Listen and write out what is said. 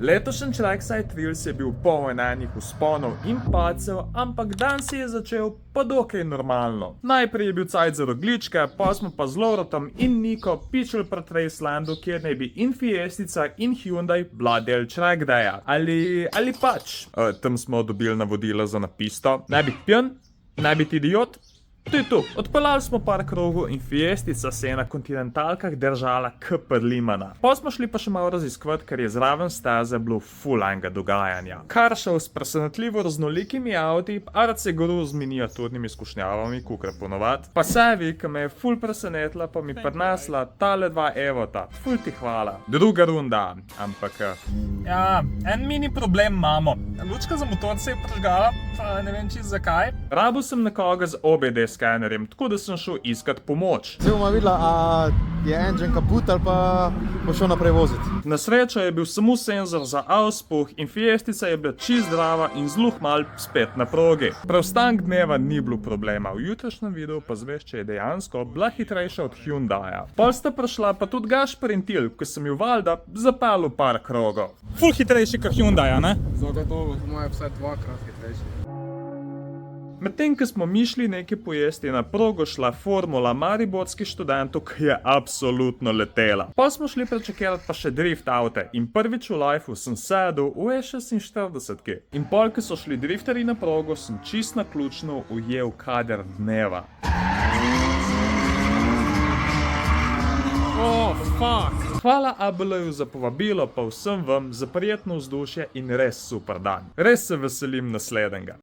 Letošnji Trackside Trails je bil poln enih vzponov in padcev, ampak dan se je začel pa dokaj normalno. Najprej je bil cajt za rogljičke, pa smo pa z Lovrotom in Niko pičili proti Racelandu, kjer naj bi in Fiestica in Hyundai bila del track daya. Ali pač. Tam smo dobili navodila za napisto. Ne biti pijan, ne biti idiot. To je to. Odpeljali smo par krogov in Fiestica se je na kontinentalkah držala k Limana. Pa smo šli pa še malo raziskovati, ker je zraven steze bilo full enega dogajanja. Car show s presenetljivo raznolikimi avti, RC Guru z miniaturnimi skušnjavami, kukar ponovad. Pa Sevi, ki me je full presenetila, pa mi prinesla tale dva Evota. Full ti hvala. Druga runda, ampak... Ja, en mini problem imamo. Lučka za motor se je prižgala, pa ne vem čisto zakaj. Rabil sem nekoga z OBD skenerjem, tako da sem šel iskat pomoč. Zdaj bomo videla, a je engine kaput ali pa bo šel naprej voziti. Na srečo je bil samo senzor za auspuh in Fiestica je bila čist zdrava in zelo mal spet na progi. Preostanek dneva ni bilo problema, v jutrišnjem videu pa zveš, če je dejansko bila hitrejša od Hyundaija. Pol sta prišla pa tudi Gašper in Til, ko sem ju valjda zapeljal par krogov. Ful hitrejši kot Hyundaija, ne? Zagotovo, to moje vsaj dvakrat hitrejši. Medtem, ko smo mi šli nekaj pojesti, na progo šla formula mariborskih študentov, ki je absolutno letela. Pa smo šli prečakirati pa še drift avte in prvič v lifeu sem sedel v E46. In pol, ko so šli drifterji na progo, sem čist naključno ujel kader dneva. Oh, fuck! Hvala ABL-ju za povabilo, pa vsem vam za prijetno vzdušje in res super dan. Res se veselim naslednjega.